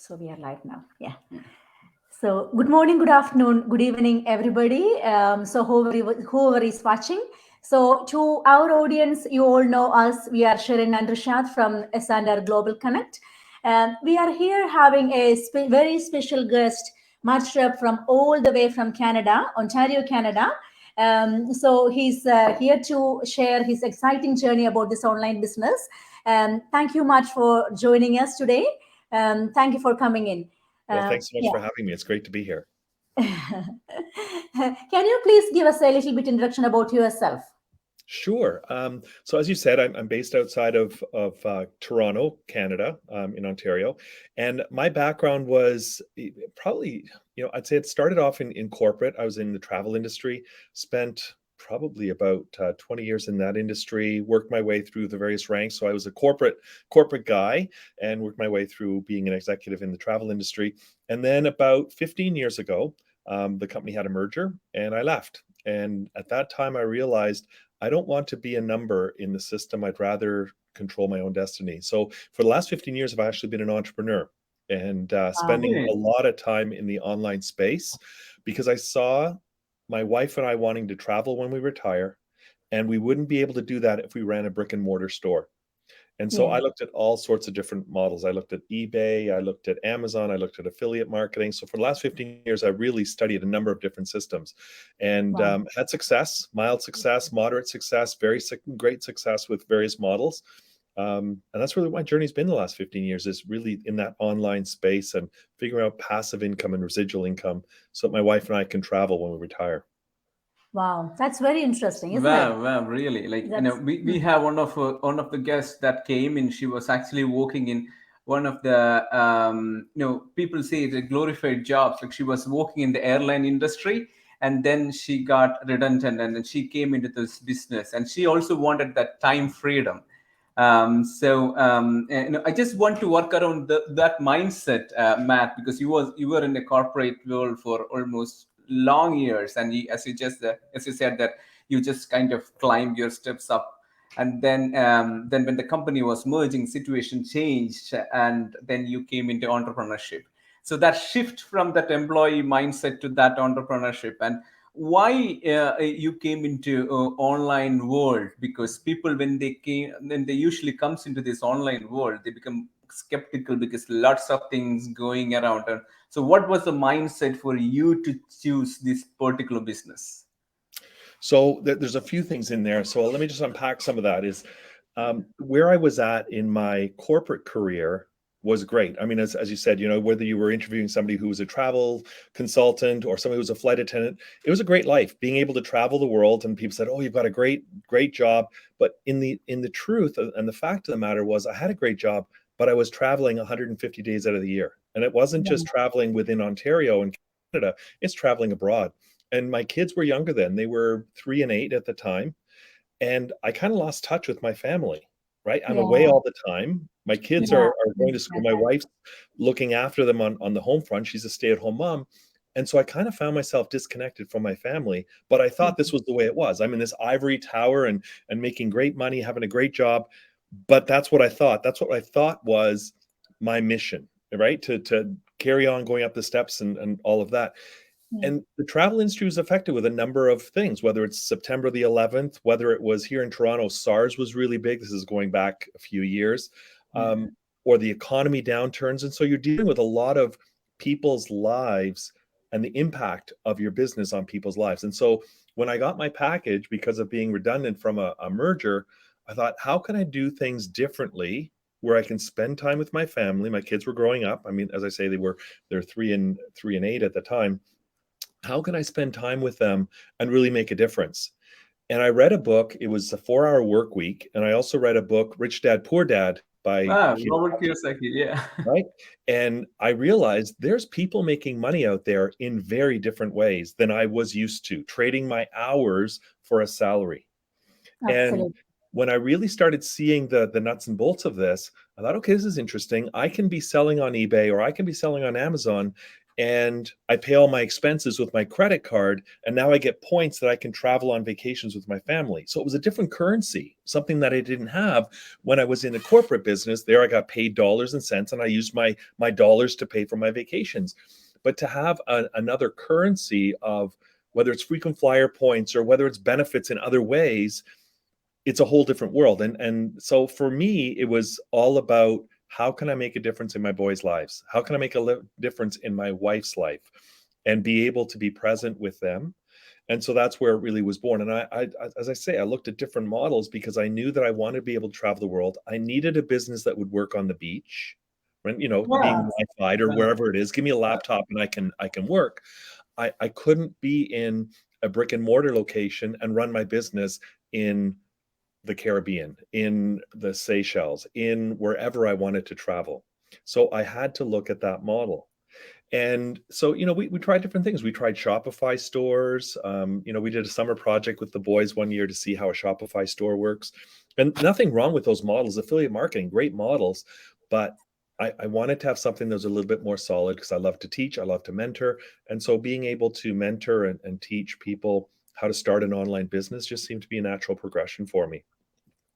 So we are live now. Yeah. So good morning, good afternoon, good evening, everybody. So whoever is watching. So to our audience, you all know us. We are Shirin and Rishad from S&R Global Connect. We are here having a very special guest, Marshall, from all the way from Canada, Ontario, Canada. So he's here to share his exciting journey about this online business. Thank you much for joining us today. Thank you for coming in. Well, thanks so much Yeah. for having me. It's great to be here. Can you please give us a little bit introduction about yourself? Sure. So as you said, I'm based outside of Toronto, Canada, in Ontario, and my background was probably, I'd say it started off in corporate. I was in the travel industry, spent probably about 20 years in that industry, worked my way through the various ranks. So I was a corporate guy and worked my way through being an executive in the travel industry. And then about 15 years ago, the company had a merger and I left. And at that time, I realized I don't want to be a number in the system. I'd rather control my own destiny. So for the last 15 years, I've actually been an entrepreneur and spending a lot of time in the online space because I saw my wife and I wanting to travel when we retire, and we wouldn't be able to do that if we ran a brick and mortar store. And so I looked at all sorts of different models. I looked at eBay, I looked at Amazon, I looked at affiliate marketing. So for the last 15 years, I really studied a number of different systems and had success, mild success, moderate success, great success with various models. And that's really what my journey's been the last 15 years, is really in that online space and figuring out passive income and residual income so that my wife and I can travel when we retire. Wow, that's very interesting, isn't it? Well, really. Like, That's we have one of the guests that came in. She was actually working in one of the people say the glorified jobs. Like, she was working in the airline industry, and then she got redundant, and then she came into this business, and she also wanted that time freedom. I just want to work around that mindset, Matt, because you were in the corporate world for almost long years, and as you said that you just kind of climbed your steps up, and then when the company was merging, situation changed, and then you came into entrepreneurship. So that shift from that employee mindset to that entrepreneurship, and why you came into online world, because people when they usually comes into this online world, they become skeptical because lots of things going around. And so what was the mindset for you to choose this particular business? So there's a few things in there. So let me just unpack some of that. Is where I was at in my corporate career was great. I mean, as you said, whether you were interviewing somebody who was a travel consultant or somebody who was a flight attendant, it was a great life being able to travel the world. And people said, "Oh, you've got a great job." But in the truth and the fact of the matter was, I had a great job, but I was traveling 150 days out of the year, and it wasn't just traveling within Ontario and Canada; it's traveling abroad. And my kids were younger then; they were 3 and 8 at the time. And I kind of lost touch with my family, right? I'm away all the time. My kids are going to school. My wife's looking after them on the home front. She's a stay-at-home mom. And so I kind of found myself disconnected from my family, but I thought this was the way it was. I'm in this ivory tower and making great money, having a great job. But that's what I thought. That's what I thought was my mission, right? To carry on going up the steps and all of that. And the travel industry was affected with a number of things, whether it's September the 11th, whether it was here in Toronto, SARS was really big. This is going back a few years, or the economy downturns. And so you're dealing with a lot of people's lives and the impact of your business on people's lives. And so when I got my package, because of being redundant from a merger, I thought, how can I do things differently where I can spend time with my family? My kids were growing up. I mean, as I say, they're 3 and 8 at the time. How can I spend time with them and really make a difference? And I read a book. It was a 4-hour work week. And I also read a book, Rich Dad, Poor Dad by Robert Kiyosaki. Yeah. Right. And I realized there's people making money out there in very different ways than I was used to, trading my hours for a salary. absolutely. And when I really started seeing the nuts and bolts of this, I thought, okay, this is interesting. I can be selling on eBay or I can be selling on Amazon and I pay all my expenses with my credit card, and now I get points that I can travel on vacations with my family. So it was a different currency, something that I didn't have when I was in a corporate business. There I got paid dollars and cents, and I used my dollars to pay for my vacations. But to have another currency of whether it's frequent flyer points or whether it's benefits in other ways, it's a whole different world. And so for me, it was all about, how can I make a difference in my boys' lives? How can I make a difference in my wife's life and be able to be present with them? And so that's where it really was born. And I, as I say, I looked at different models because I knew that I wanted to be able to travel the world. I needed a business that would work on the beach, when, you know, being Wi-Fi or wherever it is. Give me a laptop and I can work. I couldn't be in a brick and mortar location and run my business in the Caribbean, in the Seychelles, in wherever I wanted to travel. So I had to look at that model. And so, you know, we tried different things. We tried Shopify stores. You know, we did a summer project with the boys one year to see how a Shopify store works. And nothing wrong with those models, affiliate marketing, great models. But I wanted to have something that was a little bit more solid because I love to teach, I love to mentor. And so being able to mentor and teach people how to start an online business just seemed to be a natural progression for me.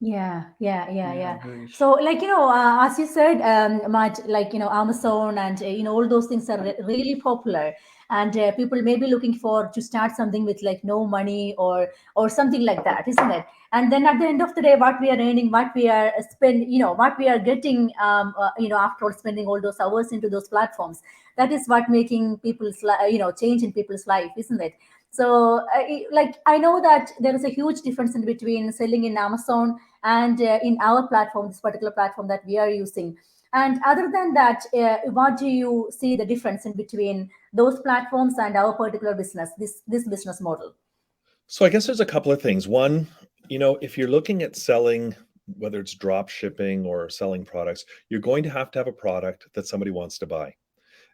Yeah. Great. So, like, as you said, Matt, like, Amazon and, all those things are really popular. And people may be looking for to start something with like no money or something like that, isn't it? And then at the end of the day, what we are earning, what we are what we are getting, after spending all those hours into those platforms, that is what making people's, change in people's life, isn't it? So, I know that there is a huge difference in between selling in Amazon and in our platform, this particular platform that we are using. And other than that, what do you see the difference in between those platforms and our particular business, this business model? So I guess there's a couple of things. One, you know, if you're looking at selling, whether it's drop shipping or selling products, you're going to have a product that somebody wants to buy.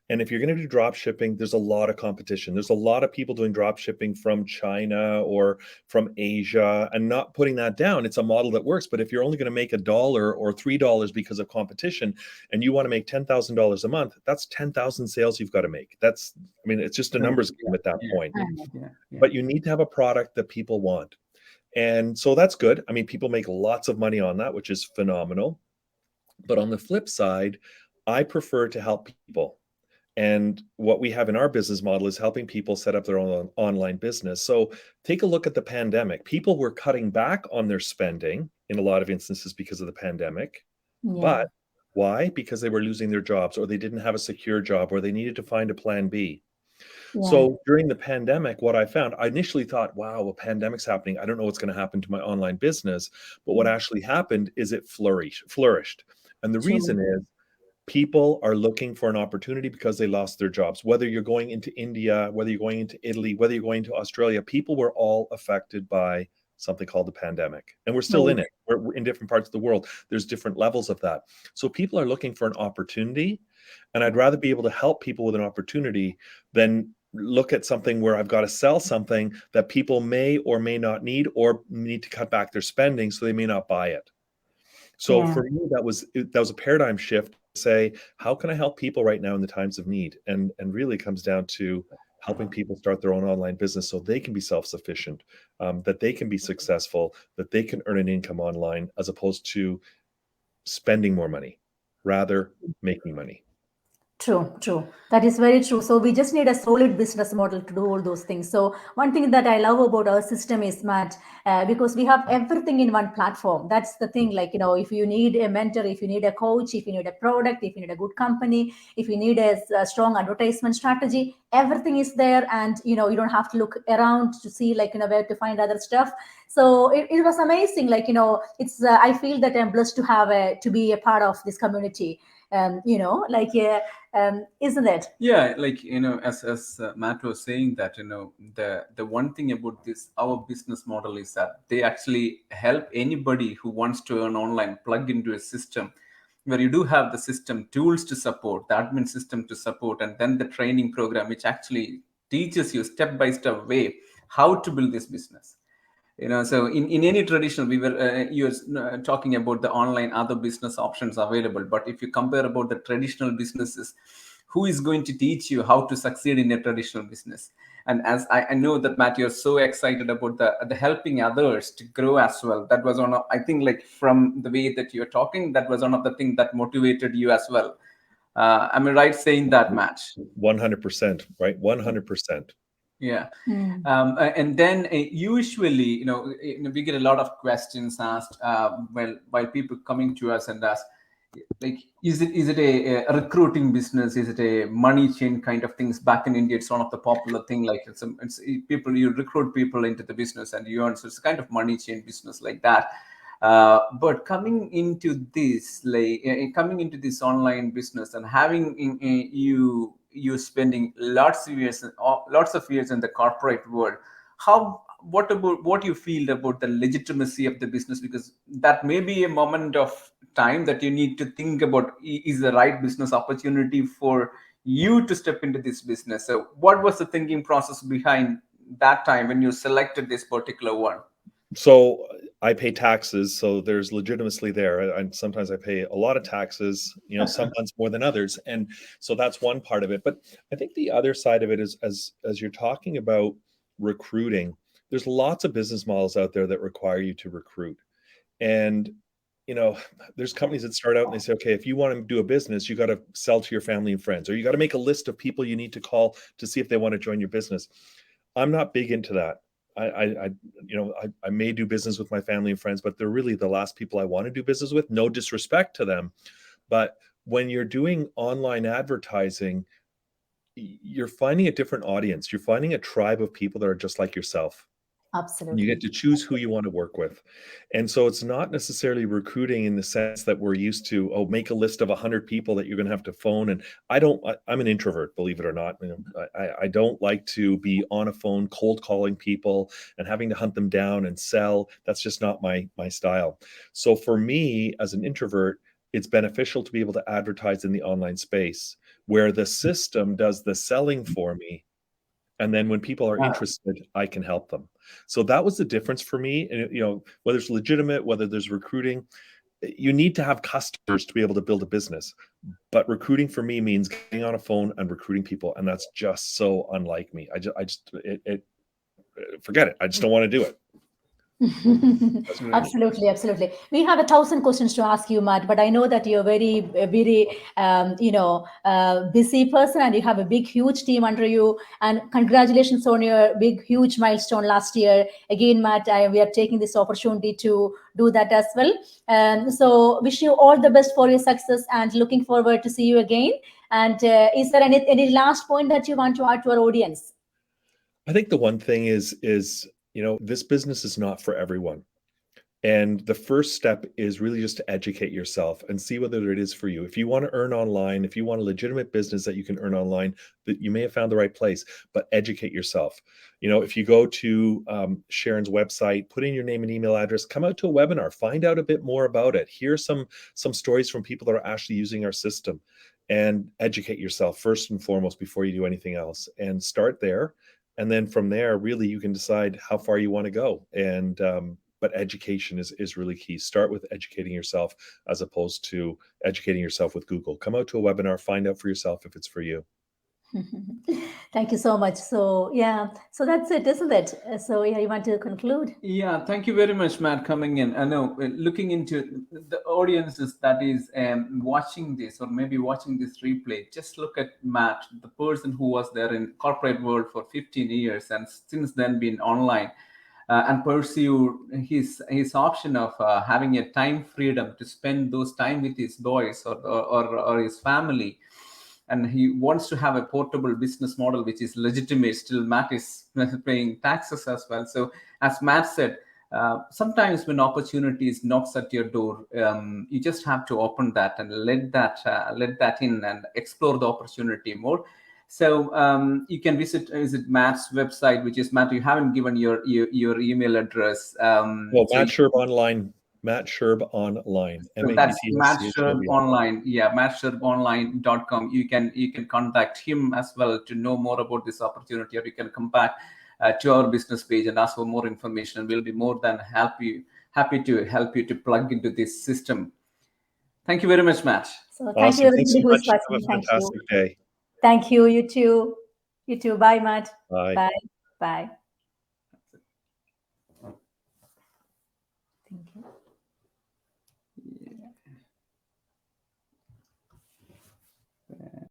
And if you're going to do drop shipping, there's a lot of competition. There's a lot of people doing drop shipping from China or from Asia, and not putting that down. It's a model that works. But if you're only going to make $1 or $3 because of competition, and you want to make $10,000 a month, that's 10,000 sales you've got to make. That's, I mean, it's just a numbers game at that point. But you need to have a product that people want. And so that's good. I mean, people make lots of money on that, which is phenomenal. But on the flip side, I prefer to help people. And what we have in our business model is helping people set up their own online business. So take a look at the pandemic. People were cutting back on their spending in a lot of instances because of the pandemic. But why? Because they were losing their jobs, or they didn't have a secure job, or they needed to find a plan B. So during the pandemic, what I found, I initially thought, wow, a pandemic's happening. I don't know what's going to happen to my online business. But what actually happened is it flourished. And the reason is, people are looking for an opportunity because they lost their jobs. Whether you're going into India, whether you're going into Italy, whether you're going to Australia, people were all affected by something called the pandemic. And we're still in it. We're in different parts of the world. There's different levels of that. So people are looking for an opportunity. And I'd rather be able to help people with an opportunity than look at something where I've got to sell something that people may or may not need, or need to cut back their spending, so they may not buy it. So for me, that was a paradigm shift. Say, how can I help people right now in the times of need? And really comes down to helping people start their own online business so they can be self-sufficient, that they can be successful, that they can earn an income online, as opposed to spending more money, rather making money. True. That is very true. So we just need a solid business model to do all those things. So one thing that I love about our system is, Matt, because we have everything in one platform. That's the thing. Like, if you need a mentor, if you need a coach, if you need a product, if you need a good company, if you need a strong advertisement strategy, everything is there. And, you don't have to look around to see like, where to find other stuff. So it was amazing. Like, it's, I feel that I'm blessed to have to be a part of this community. Isn't it? Yeah, like, as Matt was saying that, the one thing about our business model is that they actually help anybody who wants to earn online plug into a system where you do have the system tools to support, the admin system to support, and then the training program, which actually teaches you step-by-step way how to build this business. So in any traditional, we were you're talking about the online other business options available. But if you compare about the traditional businesses who is going to teach you how to succeed in a traditional business? And as I know that, Matt, you're so excited about the helping others to grow as well. That was one of, I think, like from the way that you're talking, that was one of the things that motivated you as well. Am I right saying that, Matt? 100%, right? 100%. Yeah. And then usually, we get a lot of questions asked by people coming to us and ask, like, is it a recruiting business? Is it a money chain kind of things? Back in India, it's one of the popular thing. Like it's people, you recruit people into the business and you earn. So it's kind of money chain business like that. But coming into this, online business and having you spending lots of years in the corporate world, what you feel about the legitimacy of the business? Because that may be a moment of time that you need to think about, is the right business opportunity for you to step into this business. So what was the thinking process behind that time when you selected this particular one? So I pay taxes, so there's legitimacy there. And sometimes I pay a lot of taxes, some months more than others. And so that's one part of it. But I think the other side of it is, as you're talking about recruiting, there's lots of business models out there that require you to recruit. And, there's companies that start out and they say, okay, if you want to do a business, you got to sell to your family and friends, or you got to make a list of people you need to call to see if they want to join your business. I'm not big into that. I may do business with my family and friends, but they're really the last people I want to do business with. No disrespect to them. But when you're doing online advertising, you're finding a different audience. You're finding a tribe of people that are just like yourself. Absolutely. You get to choose who you want to work with. And so it's not necessarily recruiting in the sense that we're used to, make a list of 100 people that you're going to have to phone. And I'm an introvert, believe it or not. I don't like to be on a phone cold calling people and having to hunt them down and sell. That's just not my style. So for me as an introvert, it's beneficial to be able to advertise in the online space where the system does the selling for me. And then when people are interested, I can help them. So that was the difference for me. And, whether it's legitimate, whether there's recruiting, you need to have customers to be able to build a business. But recruiting for me means getting on a phone and recruiting people. And that's just so unlike me. Forget it. I just don't want to do it. Absolutely. We have 1,000 questions to ask you, Matt, but I know that you're very busy person and you have a big, huge team under you. And congratulations on your big, huge milestone last year. Again, Matt, we are taking this opportunity to do that as well. So wish you all the best for your success and looking forward to see you again. And is there any last point that you want to add to our audience? I think the one thing is this business is not for everyone. And the first step is really just to educate yourself and see whether it is for you. If you want to earn online, if you want a legitimate business that you can earn online, that you may have found the right place, but educate yourself. If you go to Sharon's website, put in your name and email address, come out to a webinar, find out a bit more about it. Hear some stories from people that are actually using our system, and educate yourself first and foremost before you do anything else, and start there. And then from there, really, you can decide how far you want to go. And but education is really key. Start with educating yourself as opposed to educating yourself with Google. Come out to a webinar, find out for yourself if it's for you. Thank you so much. So so that's it, isn't it? So you want to conclude? Yeah, thank you very much, Matt, coming in. I know looking into the audiences that is watching this or maybe watching this replay, just look at Matt, the person who was there in corporate world for 15 years and since then been online and pursue his option of having a time freedom to spend those time with his boys or his family. And he wants to have a portable business model, which is legitimate. Still, Matt is paying taxes as well. So as Matt said, sometimes when opportunity knocks at your door, you just have to open that and let that in and explore the opportunity more. So you can visit Matt's website, which is, Matt, you haven't given your email address. Well, Matt Sherb Online. Matt Sherb Online. So that's Matt Sherb Online. Yeah, mattscherbonline.com. You can contact him as well to know more about this opportunity, or you can come back to our business page and ask for more information, and we'll be more than happy to help you to plug into this system. Thank you very much, Matt. So thank you, everybody who is watching. Have a fantastic day. Thank you. You too. You too. Bye, Matt. Bye. Bye. Bye.